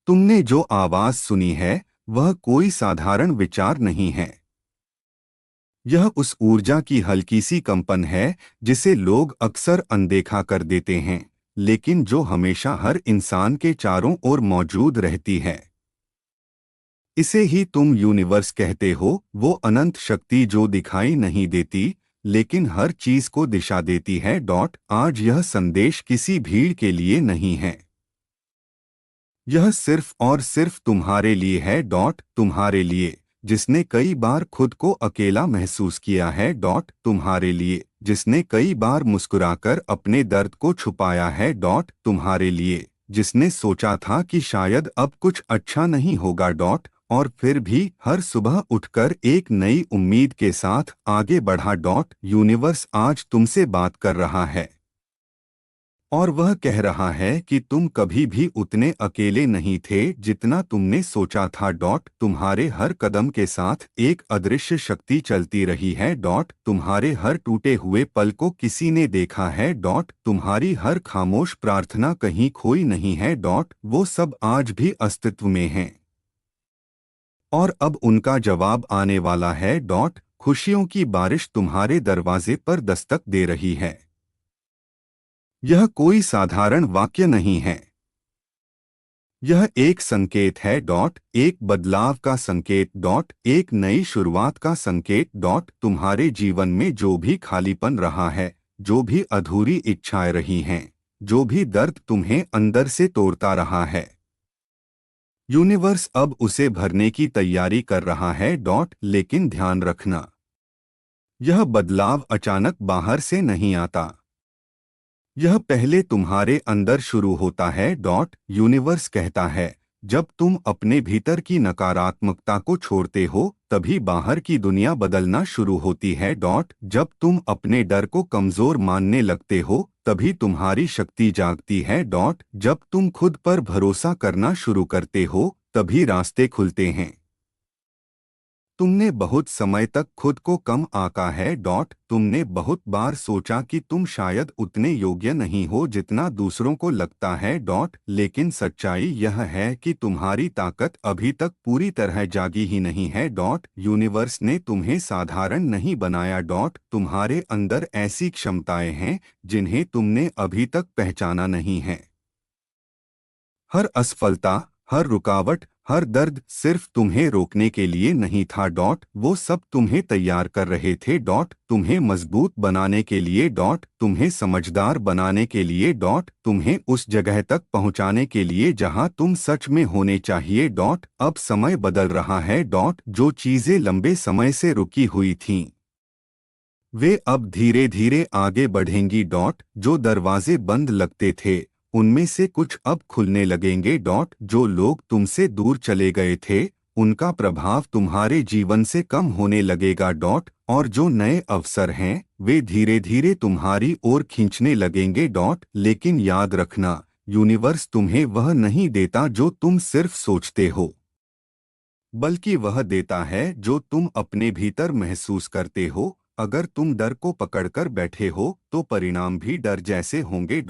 तुमने जो आवाज सुनी है वह कोई साधारण विचार नहीं है। यह उस ऊर्जा की हल्की सी कंपन है जिसे लोग अक्सर अनदेखा कर देते हैं, लेकिन जो हमेशा हर इंसान के चारों ओर मौजूद रहती है। इसे ही तुम यूनिवर्स कहते हो, वो अनंत शक्ति जो दिखाई नहीं देती लेकिन हर चीज को दिशा देती है। आज यह संदेश किसी भीड़ के लिए नहीं है, यह सिर्फ और सिर्फ तुम्हारे लिए है। तुम्हारे लिए जिसने कई बार खुद को अकेला महसूस किया है। तुम्हारे लिए जिसने कई बार मुस्कुराकर अपने दर्द को छुपाया है। तुम्हारे लिए जिसने सोचा था कि शायद अब कुछ अच्छा नहीं होगा। और फिर भी हर सुबह उठकर एक नई उम्मीद के साथ आगे बढ़ा। यूनिवर्स आज तुमसे बात कर रहा है और वह कह रहा है कि तुम कभी भी उतने अकेले नहीं थे जितना तुमने सोचा था। तुम्हारे हर कदम के साथ एक अदृश्य शक्ति चलती रही है। तुम्हारे हर टूटे हुए पल को किसी ने देखा है। तुम्हारी हर खामोश प्रार्थना कहीं खोई नहीं है। वो सब आज भी अस्तित्व में हैं और अब उनका जवाब आने वाला है। खुशियों की बारिश तुम्हारे दरवाजे पर दस्तक दे रही है। यह कोई साधारण वाक्य नहीं है, यह एक संकेत है। एक बदलाव का संकेत। एक नई शुरुआत का संकेत। तुम्हारे जीवन में जो भी खालीपन रहा है, जो भी अधूरी इच्छाएं रही हैं, जो भी दर्द तुम्हें अंदर से तोड़ता रहा है, यूनिवर्स अब उसे भरने की तैयारी कर रहा है। लेकिन ध्यान रखना, यह बदलाव अचानक बाहर से नहीं आता, यह पहले तुम्हारे अंदर शुरू होता है। यूनिवर्स कहता है, जब तुम अपने भीतर की नकारात्मकता को छोड़ते हो तभी बाहर की दुनिया बदलना शुरू होती है। जब तुम अपने डर को कमजोर मानने लगते हो तभी तुम्हारी शक्ति जागती है। जब तुम खुद पर भरोसा करना शुरू करते हो तभी रास्ते खुलते हैं। तुमने बहुत समय तक खुद को कम आंका है। तुमने बहुत बार सोचा कि तुम शायद उतने योग्य नहीं हो जितना दूसरों को लगता है। लेकिन सच्चाई यह है कि तुम्हारी ताकत अभी तक पूरी तरह जागी ही नहीं है। यूनिवर्स ने तुम्हें साधारण नहीं बनाया। तुम्हारे अंदर ऐसी क्षमताएं हैं जिन्हें तुमने अभी तक पहचाना नहीं है। हर असफलता, हर रुकावट, हर दर्द सिर्फ तुम्हें रोकने के लिए नहीं था। वो सब तुम्हें तैयार कर रहे थे। तुम्हें मजबूत बनाने के लिए। तुम्हें समझदार बनाने के लिए। तुम्हें उस जगह तक पहुंचाने के लिए जहां तुम सच में होने चाहिए। अब समय बदल रहा है। जो चीजें लंबे समय से रुकी हुई थीं, वे अब धीरे धीरे आगे बढ़ेंगी। जो दरवाजे बंद लगते थे उनमें से कुछ अब खुलने लगेंगे। जो लोग तुमसे दूर चले गए थे उनका प्रभाव तुम्हारे जीवन से कम होने लगेगा। और जो नए अवसर हैं वे धीरे धीरे तुम्हारी ओर खींचने लगेंगे। लेकिन याद रखना, यूनिवर्स तुम्हें वह नहीं देता जो तुम सिर्फ सोचते हो, बल्कि वह देता है जो तुम अपने भीतर महसूस करते हो। अगर तुम डर को पकड़कर बैठे हो तो परिणाम भी डर जैसे होंगे।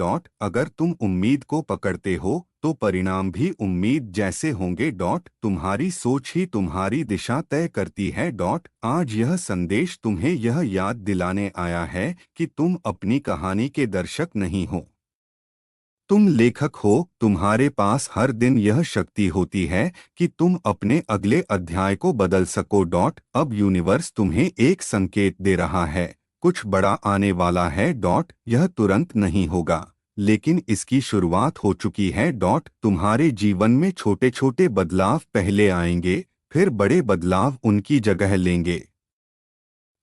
अगर तुम उम्मीद को पकड़ते हो तो परिणाम भी उम्मीद जैसे होंगे। तुम्हारी सोच ही तुम्हारी दिशा तय करती है। आज यह संदेश तुम्हें यह याद दिलाने आया है कि तुम अपनी कहानी के दर्शक नहीं हो, तुम लेखक हो। तुम्हारे पास हर दिन यह शक्ति होती है कि तुम अपने अगले अध्याय को बदल सको। अब यूनिवर्स तुम्हें एक संकेत दे रहा है, कुछ बड़ा आने वाला है। यह तुरंत नहीं होगा, लेकिन इसकी शुरुआत हो चुकी है। तुम्हारे जीवन में छोटे छोटे बदलाव पहले आएंगे, फिर बड़े बदलाव उनकी जगह लेंगे।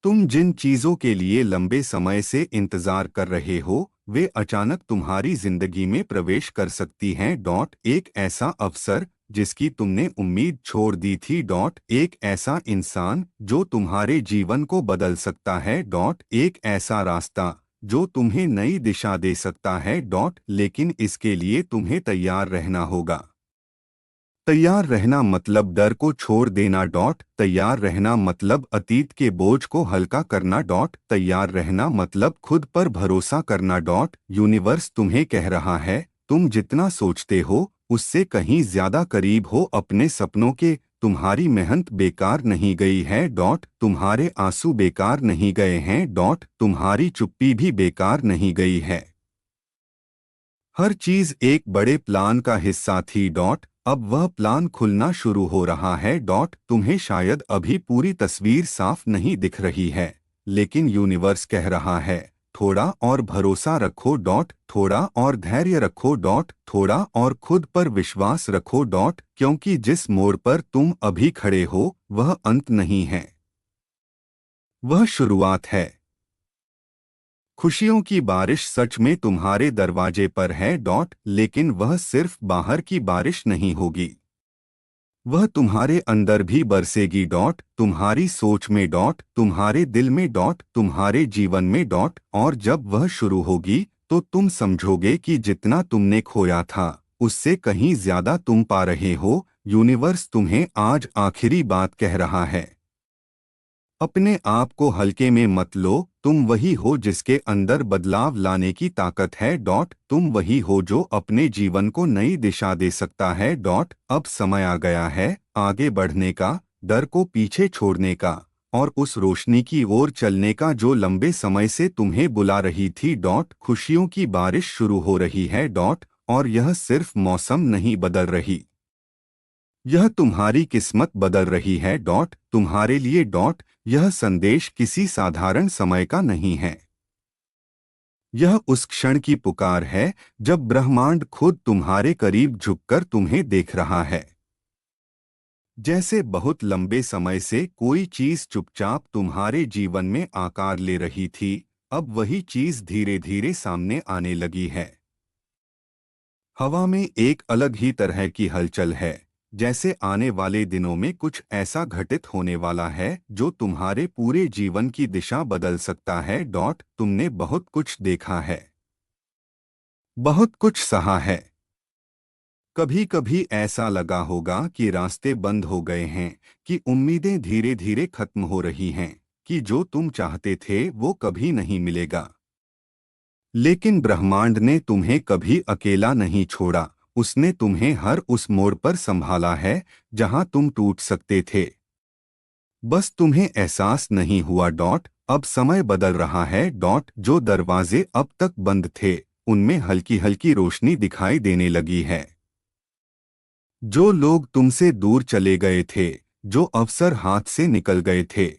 तुम जिन चीजों के लिए लंबे समय से इंतजार कर रहे हो वे अचानक तुम्हारी जिंदगी में प्रवेश कर सकती हैं। एक ऐसा अवसर जिसकी तुमने उम्मीद छोड़ दी थी। एक ऐसा इंसान जो तुम्हारे जीवन को बदल सकता है। एक ऐसा रास्ता जो तुम्हें नई दिशा दे सकता है। लेकिन इसके लिए तुम्हें तैयार रहना होगा। तैयार रहना मतलब डर को छोड़ देना। तैयार रहना मतलब अतीत के बोझ को हल्का करना। तैयार रहना मतलब खुद पर भरोसा करना। यूनिवर्स तुम्हें कह रहा है, तुम जितना सोचते हो उससे कहीं ज्यादा करीब हो अपने सपनों के। तुम्हारी मेहनत बेकार नहीं गई है। तुम्हारे आंसू बेकार नहीं गए हैं। तुम्हारी चुप्पी भी बेकार नहीं गई है। हर चीज एक बड़े प्लान का हिस्सा थी। अब वह प्लान खुलना शुरू हो रहा है। तुम्हें शायद अभी पूरी तस्वीर साफ नहीं दिख रही है, लेकिन यूनिवर्स कह रहा है थोड़ा और भरोसा रखो। थोड़ा और धैर्य रखो। थोड़ा और खुद पर विश्वास रखो। क्योंकि जिस मोड़ पर तुम अभी खड़े हो वह अंत नहीं है, वह शुरुआत है। खुशियों की बारिश सच में तुम्हारे दरवाजे पर है। लेकिन वह सिर्फ बाहर की बारिश नहीं होगी, वह तुम्हारे अंदर भी बरसेगी। तुम्हारी सोच में। तुम्हारे दिल में। तुम्हारे जीवन में। और जब वह शुरू होगी तो तुम समझोगे कि जितना तुमने खोया था उससे कहीं ज्यादा तुम पा रहे हो। यूनिवर्स तुम्हें आज आखिरी बात कह रहा है, अपने आप को हल्के में मत लो। तुम वही हो जिसके अंदर बदलाव लाने की ताकत है। तुम वही हो जो अपने जीवन को नई दिशा दे सकता है। अब समय आ गया है आगे बढ़ने का, डर को पीछे छोड़ने का और उस रोशनी की ओर चलने का जो लंबे समय से तुम्हें बुला रही थी। खुशियों की बारिश शुरू हो रही है। और यह सिर्फ मौसम नहीं बदल रही, यह तुम्हारी किस्मत बदल रही है। तुम्हारे लिए। यह संदेश किसी साधारण समय का नहीं है, यह उस क्षण की पुकार है जब ब्रह्मांड खुद तुम्हारे करीब झुककर तुम्हें देख रहा है। जैसे बहुत लंबे समय से कोई चीज चुपचाप तुम्हारे जीवन में आकार ले रही थी, अब वही चीज धीरे धीरे सामने आने लगी है। हवा में एक अलग ही तरह की हलचल है, जैसे आने वाले दिनों में कुछ ऐसा घटित होने वाला है जो तुम्हारे पूरे जीवन की दिशा बदल सकता है। तुमने बहुत कुछ देखा है, बहुत कुछ सहा है। कभी कभी ऐसा लगा होगा कि रास्ते बंद हो गए हैं, कि उम्मीदें धीरे धीरे खत्म हो रही हैं, कि जो तुम चाहते थे वो कभी नहीं मिलेगा। लेकिन ब्रह्मांड ने तुम्हें कभी अकेला नहीं छोड़ा, उसने तुम्हें हर उस मोड़ पर संभाला है जहां तुम टूट सकते थे। बस तुम्हें एहसास नहीं हुआ। अब समय बदल रहा है। जो दरवाजे अब तक बंद थे उनमें हल्की हल्की रोशनी दिखाई देने लगी है। जो लोग तुमसे दूर चले गए थे, जो अवसर हाथ से निकल गए थे,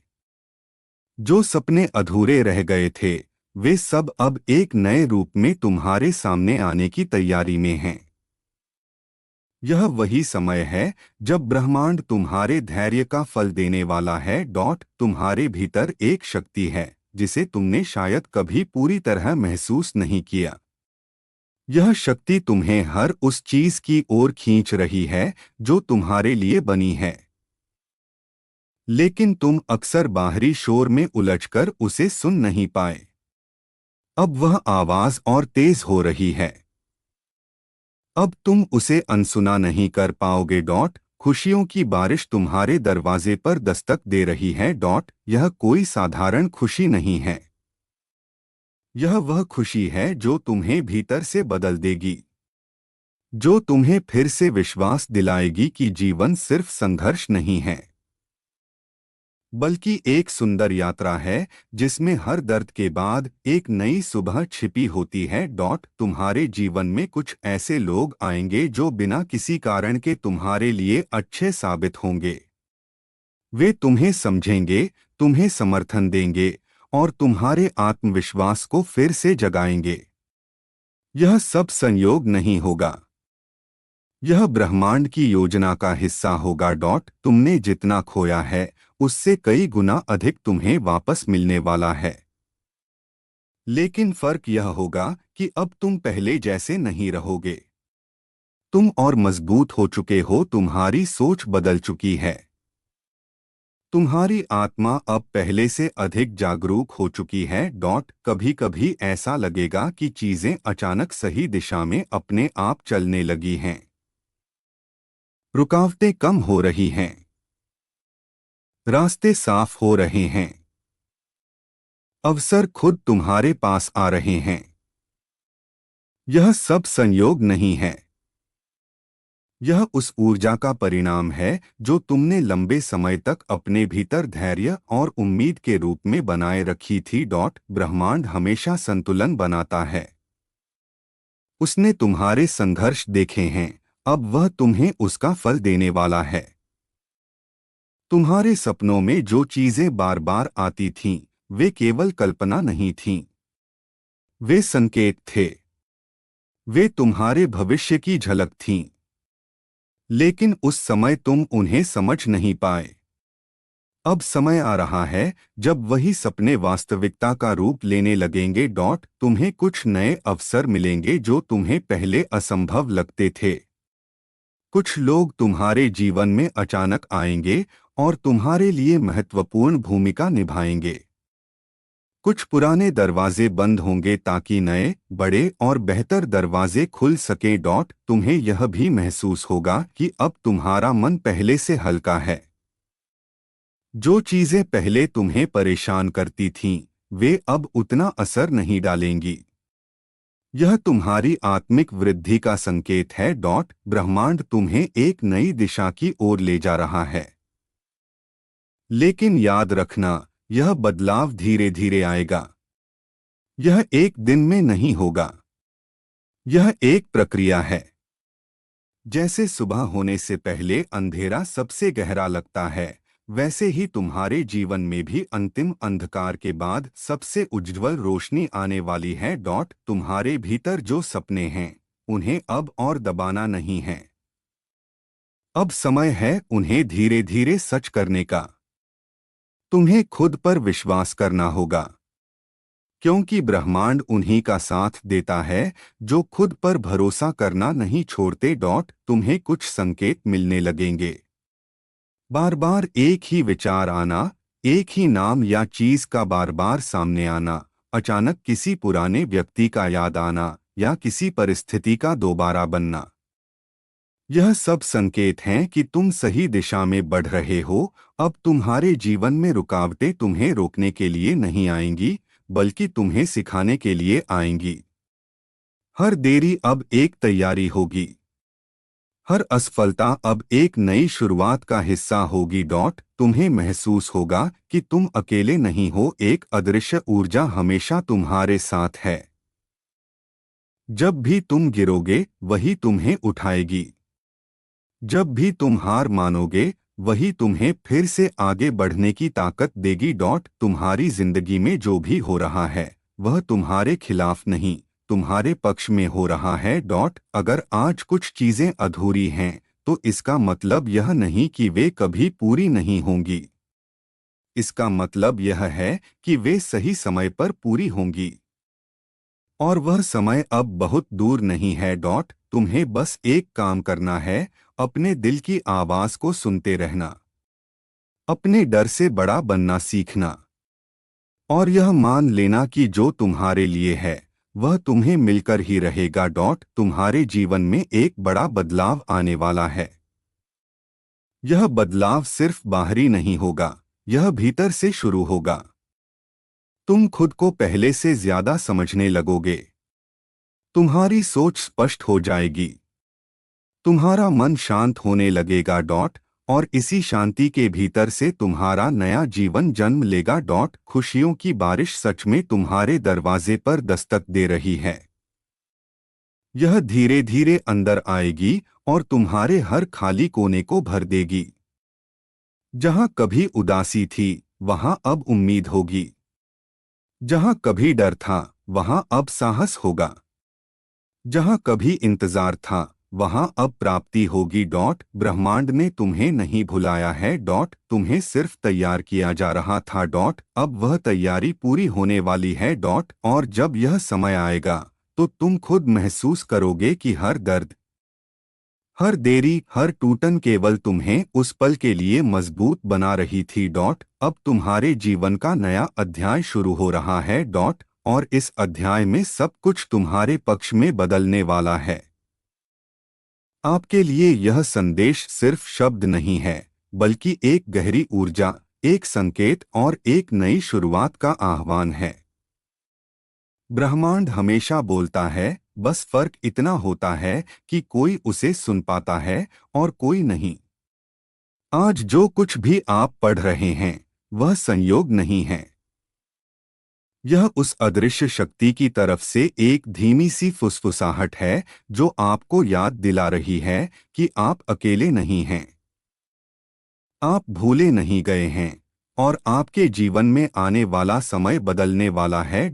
जो सपने अधूरे रह गए थे, वे सब अब एक नए रूप में तुम्हारे सामने आने की तैयारी में हैं। यह वही समय है जब ब्रह्मांड तुम्हारे धैर्य का फल देने वाला है। तुम्हारे भीतर एक शक्ति है जिसे तुमने शायद कभी पूरी तरह महसूस नहीं किया। यह शक्ति तुम्हें हर उस चीज की ओर खींच रही है जो तुम्हारे लिए बनी है, लेकिन तुम अक्सर बाहरी शोर में उलझकर उसे सुन नहीं पाए। अब वह आवाज और तेज हो रही है, अब तुम उसे अनसुना नहीं कर पाओगे। खुशियों की बारिश तुम्हारे दरवाजे पर दस्तक दे रही है। यह कोई साधारण खुशी नहीं है, यह वह खुशी है जो तुम्हें भीतर से बदल देगी, जो तुम्हें फिर से विश्वास दिलाएगी कि जीवन सिर्फ संघर्ष नहीं है, बल्कि एक सुंदर यात्रा है जिसमें हर दर्द के बाद एक नई सुबह छिपी होती है। तुम्हारे जीवन में कुछ ऐसे लोग आएंगे जो बिना किसी कारण के तुम्हारे लिए अच्छे साबित होंगे। वे तुम्हें समझेंगे, तुम्हें समर्थन देंगे और तुम्हारे आत्मविश्वास को फिर से जगाएंगे। यह सब संयोग नहीं होगा, यह ब्रह्मांड की योजना का हिस्सा होगा। तुमने जितना खोया है उससे कई गुना अधिक तुम्हें वापस मिलने वाला है। लेकिन फर्क यह होगा कि अब तुम पहले जैसे नहीं रहोगे। तुम और मजबूत हो चुके हो, तुम्हारी सोच बदल चुकी है, तुम्हारी आत्मा अब पहले से अधिक जागरूक हो चुकी है। कभी कभी ऐसा लगेगा कि चीजें अचानक सही दिशा में अपने आप चलने लगी हैं, रुकावटें कम हो रही हैं, रास्ते साफ हो रहे हैं, अवसर खुद तुम्हारे पास आ रहे हैं। यह सब संयोग नहीं है, यह उस ऊर्जा का परिणाम है जो तुमने लंबे समय तक अपने भीतर धैर्य और उम्मीद के रूप में बनाए रखी थी। ब्रह्मांड हमेशा संतुलन बनाता है। उसने तुम्हारे संघर्ष देखे हैं, अब वह तुम्हें उसका फल देने वाला है। तुम्हारे सपनों में जो चीजें बार बार आती थीं, वे केवल कल्पना नहीं थीं। वे संकेत थे। वे तुम्हारे भविष्य की झलक थीं। लेकिन उस समय तुम उन्हें समझ नहीं पाए। अब समय आ रहा है जब वही सपने वास्तविकता का रूप लेने लगेंगे। तुम्हें कुछ नए अवसर मिलेंगे जो तुम्हें पहले असंभव लगते थे। कुछ लोग तुम्हारे जीवन में अचानक आएंगे और तुम्हारे लिए महत्वपूर्ण भूमिका निभाएंगे। कुछ पुराने दरवाजे बंद होंगे ताकि नए, बड़े और बेहतर दरवाजे खुल सकें। तुम्हें यह भी महसूस होगा कि अब तुम्हारा मन पहले से हल्का है। जो चीजें पहले तुम्हें परेशान करती थीं, वे अब उतना असर नहीं डालेंगी। यह तुम्हारी आत्मिक वृद्धि का संकेत है। ब्रह्मांड तुम्हें एक नई दिशा की ओर ले जा रहा है। लेकिन याद रखना, यह बदलाव धीरे धीरे आएगा। यह एक दिन में नहीं होगा। यह एक प्रक्रिया है। जैसे सुबह होने से पहले अंधेरा सबसे गहरा लगता है, वैसे ही तुम्हारे जीवन में भी अंतिम अंधकार के बाद सबसे उज्ज्वल रोशनी आने वाली है। तुम्हारे भीतर जो सपने हैं, उन्हें अब और दबाना नहीं है। अब समय है उन्हें धीरे धीरे सच करने का। तुम्हें खुद पर विश्वास करना होगा, क्योंकि ब्रह्मांड उन्हीं का साथ देता है जो खुद पर भरोसा करना नहीं छोड़ते। तुम्हें कुछ संकेत मिलने लगेंगे। बार बार एक ही विचार आना, एक ही नाम या चीज का बार बार सामने आना, अचानक किसी पुराने व्यक्ति का याद आना या किसी परिस्थिति का दोबारा बनना। यह सब संकेत हैं कि तुम सही दिशा में बढ़ रहे हो। अब तुम्हारे जीवन में रुकावटें तुम्हें रोकने के लिए नहीं आएंगी, बल्कि तुम्हें सिखाने के लिए आएंगी। हर देरी अब एक तैयारी होगी। हर असफलता अब एक नई शुरुआत का हिस्सा होगी। तुम्हें महसूस होगा कि तुम अकेले नहीं हो, एक अदृश्य ऊर्जा हमेशा तुम्हारे साथ है। जब भी तुम गिरोगे, वही तुम्हें उठाएगी। जब भी तुम हार मानोगे, वही तुम्हें फिर से आगे बढ़ने की ताकत देगी। तुम्हारी जिंदगी में जो भी हो रहा है, वह तुम्हारे खिलाफ नहीं, तुम्हारे पक्ष में हो रहा है। अगर आज कुछ चीजें अधूरी हैं, तो इसका मतलब यह नहीं कि वे कभी पूरी नहीं होंगी। इसका मतलब यह है कि वे सही समय पर पूरी होंगी। और वह समय अब बहुत दूर नहीं है। तुम्हें बस एक काम करना है, अपने दिल की आवाज को सुनते रहना, अपने डर से बड़ा बनना सीखना, और यह मान लेना कि जो तुम्हारे लिए है, वह तुम्हें मिलकर ही रहेगा। तुम्हारे जीवन में एक बड़ा बदलाव आने वाला है। यह बदलाव सिर्फ बाहरी नहीं होगा, यह भीतर से शुरू होगा। तुम खुद को पहले से ज्यादा समझने लगोगे। तुम्हारी सोच स्पष्ट हो जाएगी। तुम्हारा मन शांत होने लगेगा। और इसी शांति के भीतर से तुम्हारा नया जीवन जन्म लेगा। खुशियों की बारिश सच में तुम्हारे दरवाजे पर दस्तक दे रही है। यह धीरे धीरे अंदर आएगी और तुम्हारे हर खाली कोने को भर देगी। जहां कभी उदासी थी, वहां अब उम्मीद होगी। जहां कभी डर था, वहां अब साहस होगा। जहां कभी इंतजार था, वहां अब प्राप्ति होगी। ब्रह्मांड ने तुम्हें नहीं भुलाया है। तुम्हें सिर्फ तैयार किया जा रहा था। अब वह तैयारी पूरी होने वाली है। और जब यह समय आएगा, तो तुम खुद महसूस करोगे कि हर दर्द, हर देरी, हर टूटन केवल तुम्हें उस पल के लिए मजबूत बना रही थी। अब तुम्हारे जीवन का नया अध्याय शुरू हो रहा है। और इस अध्याय में सब कुछ तुम्हारे पक्ष में बदलने वाला है। आपके लिए यह संदेश सिर्फ शब्द नहीं है, बल्कि एक गहरी ऊर्जा, एक संकेत और एक नई शुरुआत का आह्वान है। ब्रह्मांड हमेशा बोलता है, बस फर्क इतना होता है कि कोई उसे सुन पाता है और कोई नहीं। आज जो कुछ भी आप पढ़ रहे हैं वह संयोग नहीं है। यह उस अदृश्य शक्ति की तरफ से एक धीमी सी फुसफुसाहट है जो आपको याद दिला रही है कि आप अकेले नहीं हैं। आप भूले नहीं गए हैं और आपके जीवन में आने वाला समय बदलने वाला है।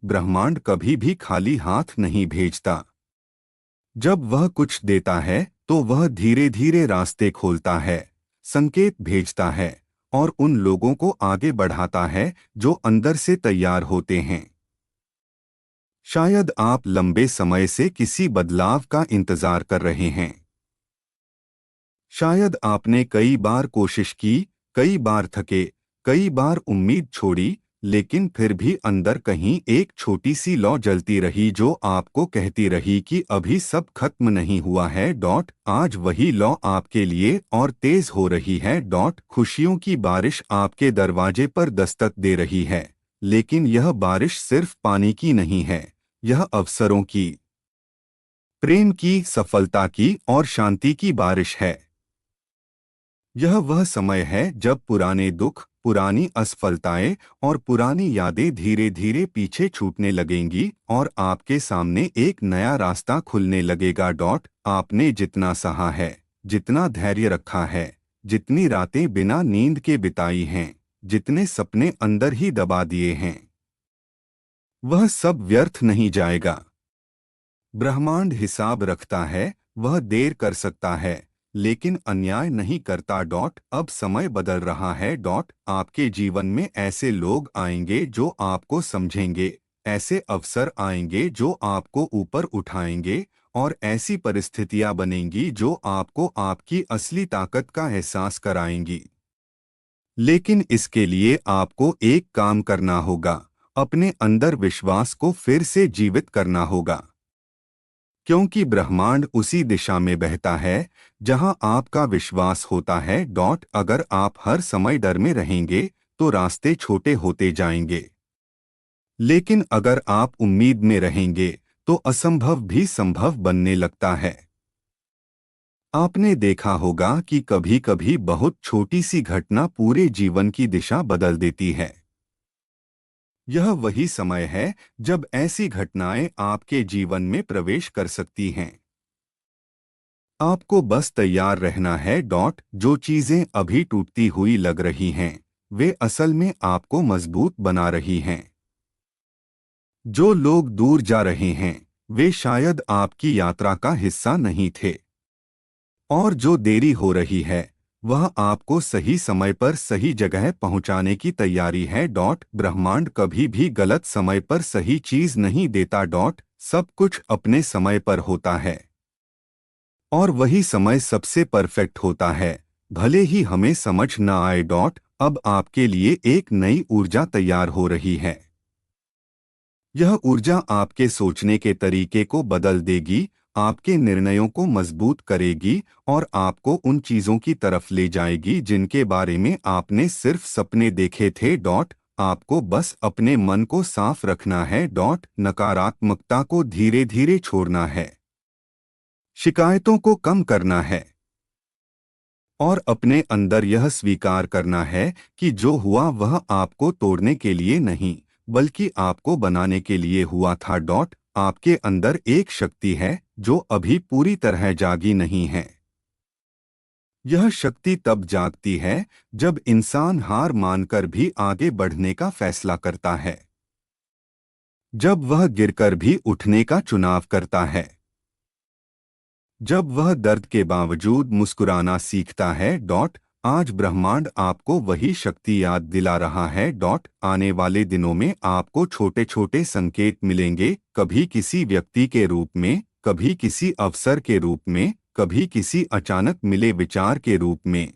ब्रह्मांड कभी भी खाली हाथ नहीं भेजता। जब वह कुछ देता है तो वह धीरे धीरे रास्ते खोलता है, संकेत भेजता है और उन लोगों को आगे बढ़ाता है जो अंदर से तैयार होते हैं। शायद आप लंबे समय से किसी बदलाव का इंतजार कर रहे हैं। शायद आपने कई बार कोशिश की, कई बार थके, कई बार उम्मीद छोड़ी, लेकिन फिर भी अंदर कहीं एक छोटी सी लौ जलती रही जो आपको कहती रही कि अभी सब खत्म नहीं हुआ है। आज वही लौ आपके लिए और तेज हो रही है। खुशियों की बारिश आपके दरवाजे पर दस्तक दे रही है, लेकिन यह बारिश सिर्फ पानी की नहीं है, यह अवसरों की, प्रेम की, सफलता की और शांति की बारिश है। यह वह समय है जब पुराने दुख, पुरानी असफलताएं और पुरानी यादें धीरे धीरे पीछे छूटने लगेंगी और आपके सामने एक नया रास्ता खुलने लगेगा। आपने जितना सहा है, जितना धैर्य रखा है, जितनी रातें बिना नींद के बिताई हैं, जितने सपने अंदर ही दबा दिए हैं, वह सब व्यर्थ नहीं जाएगा। ब्रह्मांड हिसाब रखता है, वह देर कर सकता है लेकिन अन्याय नहीं करता। अब समय बदल रहा है। आपके जीवन में ऐसे लोग आएंगे जो आपको समझेंगे, ऐसे अवसर आएंगे जो आपको ऊपर उठाएंगे और ऐसी परिस्थितियां बनेंगी जो आपको आपकी असली ताकत का एहसास कराएंगी। लेकिन इसके लिए आपको एक काम करना होगा, अपने अंदर विश्वास को फिर से जीवित करना होगा, क्योंकि ब्रह्मांड उसी दिशा में बहता है जहां आपका विश्वास होता है। अगर आप हर समय डर में रहेंगे तो रास्ते छोटे होते जाएंगे, लेकिन अगर आप उम्मीद में रहेंगे तो असंभव भी संभव बनने लगता है। आपने देखा होगा कि कभी-कभी बहुत छोटी सी घटना पूरे जीवन की दिशा बदल देती है। यह वही समय है जब ऐसी घटनाएं आपके जीवन में प्रवेश कर सकती हैं। आपको बस तैयार रहना है। जो चीजें अभी टूटती हुई लग रही हैं, वे असल में आपको मजबूत बना रही हैं। जो लोग दूर जा रहे हैं, वे शायद आपकी यात्रा का हिस्सा नहीं थे, और जो देरी हो रही है वह आपको सही समय पर सही जगह पहुंचाने की तैयारी है। ब्रह्मांड कभी भी गलत समय पर सही चीज नहीं देता। सब कुछ अपने समय पर होता है और वही समय सबसे परफेक्ट होता है, भले ही हमें समझ न आए। अब आपके लिए एक नई ऊर्जा तैयार हो रही है। यह ऊर्जा आपके सोचने के तरीके को बदल देगी, आपके निर्णयों को मजबूत करेगी और आपको उन चीजों की तरफ ले जाएगी जिनके बारे में आपने सिर्फ सपने देखे थे। आपको बस अपने मन को साफ रखना है। नकारात्मकता को धीरे धीरे छोड़ना है, शिकायतों को कम करना है और अपने अंदर यह स्वीकार करना है कि जो हुआ वह आपको तोड़ने के लिए नहीं बल्कि आपको बनाने के लिए हुआ था। आपके अंदर एक शक्ति है जो अभी पूरी तरह जागी नहीं है। यह शक्ति तब जागती है जब इंसान हार मानकर भी आगे बढ़ने का फैसला करता है, जब वह गिरकर भी उठने का चुनाव करता है, जब वह दर्द के बावजूद मुस्कुराना सीखता है। आज ब्रह्मांड आपको वही शक्ति याद दिला रहा है। आने वाले दिनों में आपको छोटे छोटे संकेत मिलेंगे, कभी किसी व्यक्ति के रूप में, कभी किसी अवसर के रूप में, कभी किसी अचानक मिले विचार के रूप में।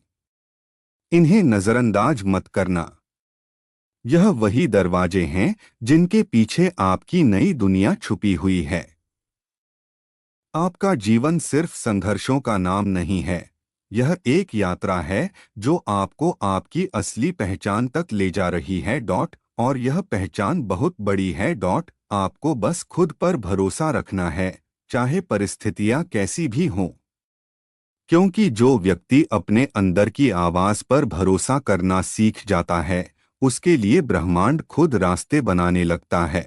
इन्हें नजरअंदाज मत करना। यह वही दरवाजे हैं जिनके पीछे आपकी नई दुनिया छुपी हुई है। आपका जीवन सिर्फ संघर्षों का नाम नहीं है, यह एक यात्रा है जो आपको आपकी असली पहचान तक ले जा रही है। और यह पहचान बहुत बड़ी है। आपको बस खुद पर भरोसा रखना है, चाहे परिस्थितियां कैसी भी हों। क्योंकि जो व्यक्ति अपने अंदर की आवाज पर भरोसा करना सीख जाता है, उसके लिए ब्रह्मांड खुद रास्ते बनाने लगता है।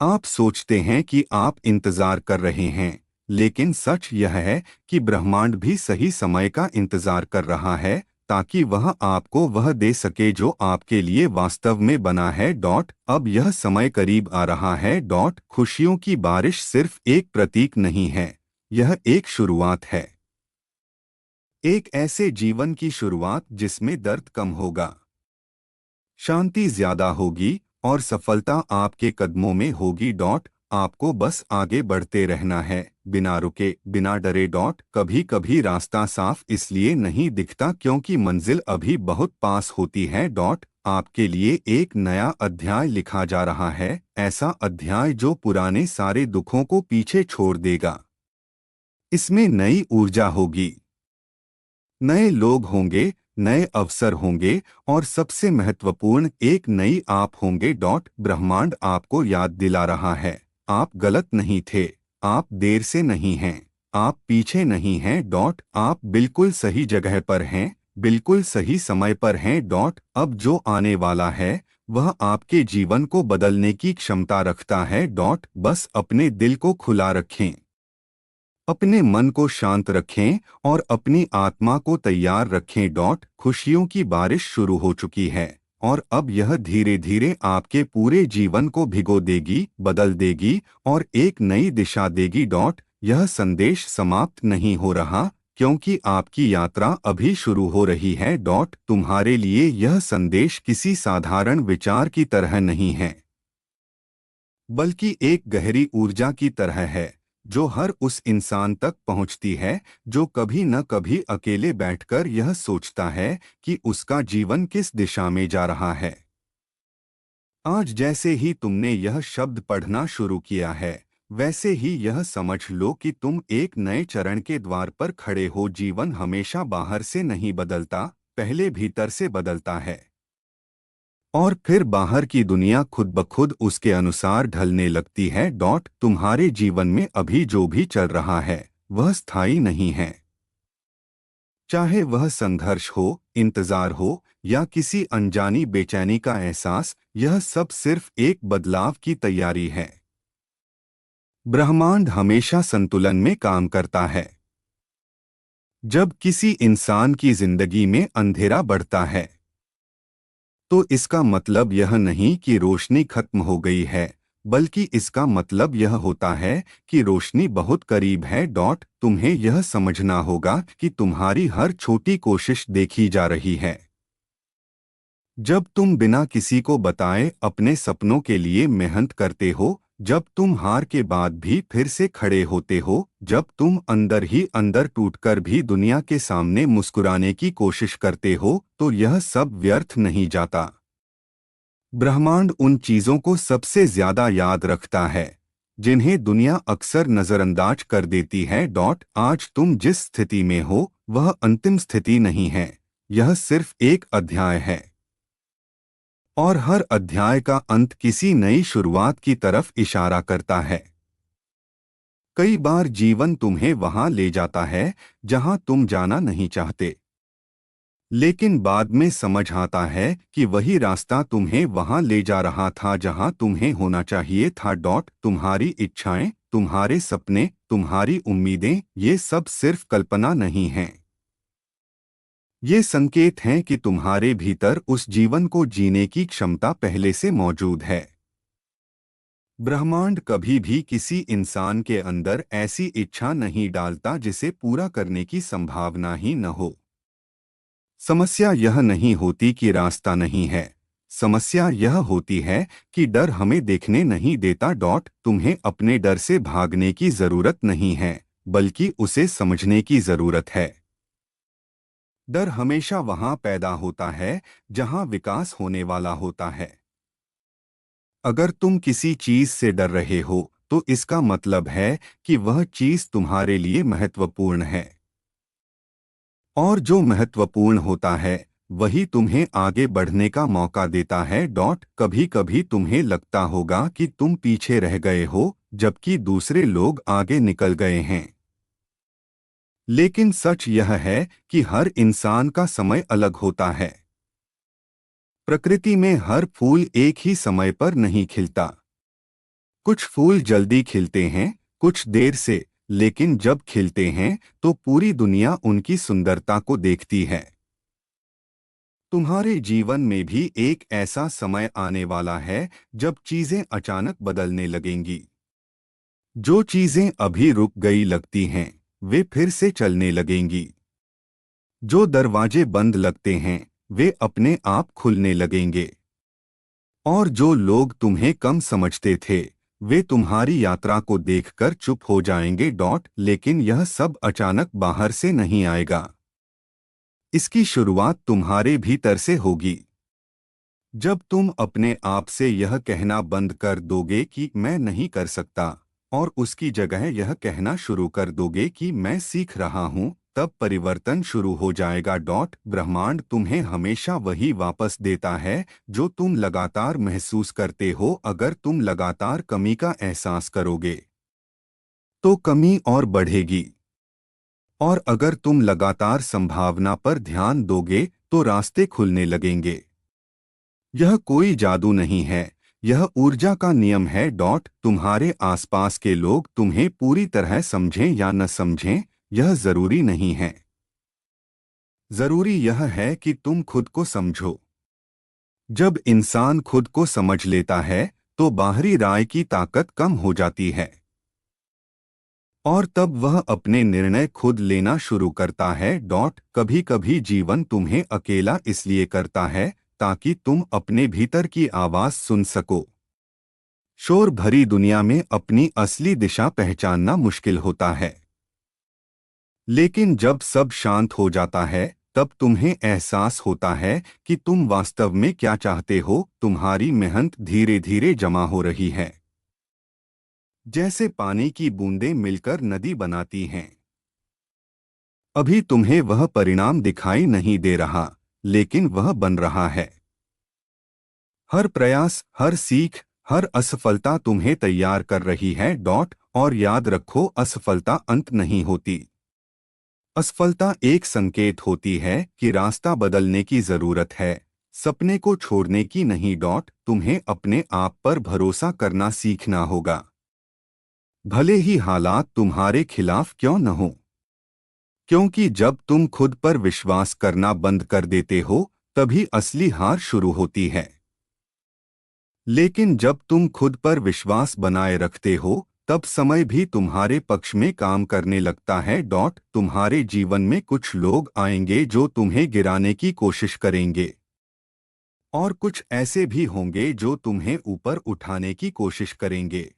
आप सोचते हैं कि आप इंतजार कर रहे हैं, लेकिन सच यह है कि ब्रह्मांड भी सही समय का इंतजार कर रहा है, ताकि वह आपको वह दे सके जो आपके लिए वास्तव में बना है। अब यह समय करीब आ रहा है। खुशियों की बारिश सिर्फ एक प्रतीक नहीं है, यह एक शुरुआत है। एक ऐसे जीवन की शुरुआत जिसमें दर्द कम होगा, शांति ज्यादा होगी और सफलता आपके कदमों में होगी। आपको बस आगे बढ़ते रहना है, बिना रुके, बिना डरे। कभी कभी रास्ता साफ इसलिए नहीं दिखता क्योंकि मंजिल अभी बहुत पास होती है। आपके लिए एक नया अध्याय लिखा जा रहा है, ऐसा अध्याय जो पुराने सारे दुखों को पीछे छोड़ देगा। इसमें नई ऊर्जा होगी, नए लोग होंगे, नए अवसर होंगे और सबसे महत्वपूर्ण एक नई आप होंगे। ब्रह्मांड आपको याद दिला रहा है, आप गलत नहीं थे, आप देर से नहीं हैं, आप पीछे नहीं हैं। आप बिल्कुल सही जगह पर हैं, बिल्कुल सही समय पर हैं। अब जो आने वाला है वह आपके जीवन को बदलने की क्षमता रखता है। बस अपने दिल को खुला रखें, अपने मन को शांत रखें और अपनी आत्मा को तैयार रखें। खुशियों की बारिश शुरू हो चुकी है और अब यह धीरे धीरे आपके पूरे जीवन को भिगो देगी, बदल देगी और एक नई दिशा देगी। यह संदेश समाप्त नहीं हो रहा, क्योंकि आपकी यात्रा अभी शुरू हो रही है। तुम्हारे लिए यह संदेश किसी साधारण विचार की तरह नहीं है, बल्कि एक गहरी ऊर्जा की तरह है, जो हर उस इंसान तक पहुंचती है जो कभी न कभी अकेले बैठकर यह सोचता है कि उसका जीवन किस दिशा में जा रहा है। आज जैसे ही तुमने यह शब्द पढ़ना शुरू किया है, वैसे ही यह समझ लो कि तुम एक नए चरण के द्वार पर खड़े हो। जीवन हमेशा बाहर से नहीं बदलता, पहले भीतर से बदलता है और फिर बाहर की दुनिया खुद ब खुद उसके अनुसार ढलने लगती है। तुम्हारे जीवन में अभी जो भी चल रहा है वह स्थायी नहीं है, चाहे वह संघर्ष हो, इंतजार हो या किसी अनजानी बेचैनी का एहसास, यह सब सिर्फ एक बदलाव की तैयारी है। ब्रह्मांड हमेशा संतुलन में काम करता है। जब किसी इंसान की जिंदगी में अंधेरा बढ़ता है, तो इसका मतलब यह नहीं कि रोशनी खत्म हो गई है, बल्कि इसका मतलब यह होता है कि रोशनी बहुत करीब है। तुम्हें यह समझना होगा कि तुम्हारी हर छोटी कोशिश देखी जा रही है। जब तुम बिना किसी को बताए अपने सपनों के लिए मेहनत करते हो, जब तुम हार के बाद भी फिर से खड़े होते हो, जब तुम अंदर ही अंदर टूटकर भी दुनिया के सामने मुस्कुराने की कोशिश करते हो, तो यह सब व्यर्थ नहीं जाता। ब्रह्मांड उन चीजों को सबसे ज्यादा याद रखता है जिन्हें दुनिया अक्सर नजरअंदाज कर देती है। आज तुम जिस स्थिति में हो वह अंतिम स्थिति नहीं है, यह सिर्फ एक अध्याय है और हर अध्याय का अंत किसी नई शुरुआत की तरफ इशारा करता है। कई बार जीवन तुम्हें वहां ले जाता है जहां तुम जाना नहीं चाहते, लेकिन बाद में समझ आता है कि वही रास्ता तुम्हें वहां ले जा रहा था जहां तुम्हें होना चाहिए था। तुम्हारी इच्छाएं, तुम्हारे सपने, तुम्हारी उम्मीदें, ये सब सिर्फ कल्पना नहीं हैं। ये संकेत हैं कि तुम्हारे भीतर उस जीवन को जीने की क्षमता पहले से मौजूद है। ब्रह्मांड कभी भी किसी इंसान के अंदर ऐसी इच्छा नहीं डालता जिसे पूरा करने की संभावना ही न हो। समस्या यह नहीं होती कि रास्ता नहीं है, समस्या यह होती है कि डर हमें देखने नहीं देता। तुम्हें अपने डर से भागने की जरूरत नहीं है, बल्कि उसे समझने की जरूरत है। डर हमेशा वहां पैदा होता है जहां विकास होने वाला होता है। अगर तुम किसी चीज से डर रहे हो, तो इसका मतलब है कि वह चीज तुम्हारे लिए महत्वपूर्ण है। और जो महत्वपूर्ण होता है वही तुम्हें आगे बढ़ने का मौका देता है। कभी कभी तुम्हें लगता होगा कि तुम पीछे रह गए हो, जबकि दूसरे लोग आगे निकल गए हैं। लेकिन सच यह है कि हर इंसान का समय अलग होता है। प्रकृति में हर फूल एक ही समय पर नहीं खिलता। कुछ फूल जल्दी खिलते हैं, कुछ देर से, लेकिन जब खिलते हैं तो पूरी दुनिया उनकी सुंदरता को देखती है। तुम्हारे जीवन में भी एक ऐसा समय आने वाला है जब चीजें अचानक बदलने लगेंगी। जो चीजें अभी रुक गई लगती हैं, वे फिर से चलने लगेंगी। जो दरवाजे बंद लगते हैं, वे अपने आप खुलने लगेंगे। और जो लोग तुम्हें कम समझते थे, वे तुम्हारी यात्रा को देखकर चुप हो जाएंगे। लेकिन यह सब अचानक बाहर से नहीं आएगा। इसकी शुरुआत तुम्हारे भीतर से होगी। जब तुम अपने आप से यह कहना बंद कर दोगे कि मैं नहीं कर सकता, और उसकी जगह यह कहना शुरू कर दोगे कि मैं सीख रहा हूँ, तब परिवर्तन शुरू हो जाएगा। ब्रह्मांड तुम्हें हमेशा वही वापस देता है जो तुम लगातार महसूस करते हो। अगर तुम लगातार कमी का एहसास करोगे तो कमी और बढ़ेगी, और अगर तुम लगातार संभावना पर ध्यान दोगे तो रास्ते खुलने लगेंगे। यह कोई जादू नहीं है, यह ऊर्जा का नियम है। तुम्हारे आसपास के लोग तुम्हें पूरी तरह समझें या न समझें, यह जरूरी नहीं है। जरूरी यह है कि तुम खुद को समझो। जब इंसान खुद को समझ लेता है तो बाहरी राय की ताकत कम हो जाती है, और तब वह अपने निर्णय खुद लेना शुरू करता है। कभी कभी जीवन तुम्हें अकेला इसलिए करता है ताकि तुम अपने भीतर की आवाज सुन सको। शोर भरी दुनिया में अपनी असली दिशा पहचानना मुश्किल होता है, लेकिन जब सब शांत हो जाता है तब तुम्हें एहसास होता है कि तुम वास्तव में क्या चाहते हो। तुम्हारी मेहनत धीरे धीरे जमा हो रही है, जैसे पानी की बूंदें मिलकर नदी बनाती हैं। अभी तुम्हें वह परिणाम दिखाई नहीं दे रहा, लेकिन वह बन रहा है। हर प्रयास, हर सीख, हर असफलता तुम्हें तैयार कर रही है। और याद रखो, असफलता अंत नहीं होती। असफलता एक संकेत होती है कि रास्ता बदलने की जरूरत है, सपने को छोड़ने की नहीं। तुम्हें अपने आप पर भरोसा करना सीखना होगा, भले ही हालात तुम्हारे खिलाफ क्यों न हो। क्योंकि जब तुम खुद पर विश्वास करना बंद कर देते हो, तभी असली हार शुरू होती है। लेकिन जब तुम खुद पर विश्वास बनाए रखते हो, तब समय भी तुम्हारे पक्ष में काम करने लगता है। तुम्हारे जीवन में कुछ लोग आएंगे जो तुम्हें गिराने की कोशिश करेंगे, और कुछ ऐसे भी होंगे जो तुम्हें ऊपर उठाने की कोशिश करेंगे।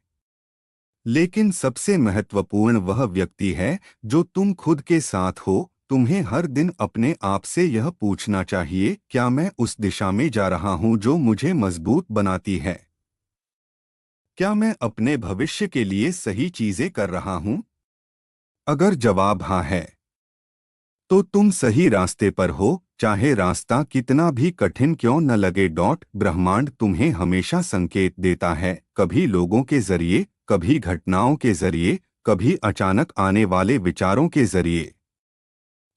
लेकिन सबसे महत्वपूर्ण वह व्यक्ति है जो तुम खुद के साथ हो। तुम्हें हर दिन अपने आप से यह पूछना चाहिए, क्या मैं उस दिशा में जा रहा हूं जो मुझे मजबूत बनाती है? क्या मैं अपने भविष्य के लिए सही चीजें कर रहा हूं? अगर जवाब हाँ है, तो तुम सही रास्ते पर हो, चाहे रास्ता कितना भी कठिन क्यों न लगे। ब्रह्मांड तुम्हें हमेशा संकेत देता है, कभी लोगों के जरिए, कभी घटनाओं के जरिए, कभी अचानक आने वाले विचारों के जरिए।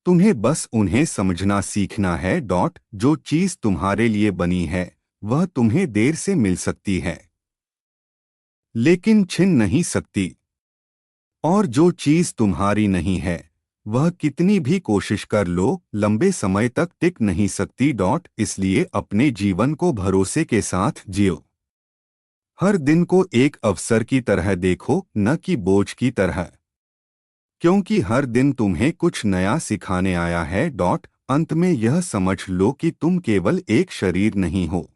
तुम्हें बस उन्हें समझना सीखना है। जो चीज तुम्हारे लिए बनी है वह तुम्हें देर से मिल सकती है, लेकिन छिन नहीं सकती। और जो चीज तुम्हारी नहीं है, वह कितनी भी कोशिश कर लो, लंबे समय तक टिक नहीं सकती। इसलिए अपने जीवन को भरोसे के साथ जियो। हर दिन को एक अवसर की तरह देखो, न कि बोझ की तरह, क्योंकि हर दिन तुम्हें कुछ नया सिखाने आया है। अंत में यह समझ लो कि तुम केवल एक शरीर नहीं हो,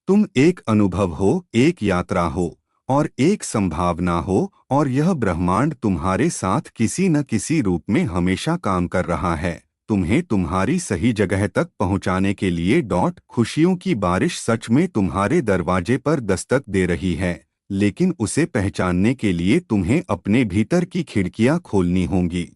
तुम एक अनुभव हो, एक यात्रा हो, और एक संभावना हो। और यह ब्रह्मांड तुम्हारे साथ किसी न किसी रूप में हमेशा काम कर रहा है, तुम्हें तुम्हारी सही जगह तक पहुंचाने के लिए। खुशियों की बारिश सच में तुम्हारे दरवाजे पर दस्तक दे रही है, लेकिन उसे पहचानने के लिए तुम्हें अपने भीतर की खिड़कियां खोलनी होंगी।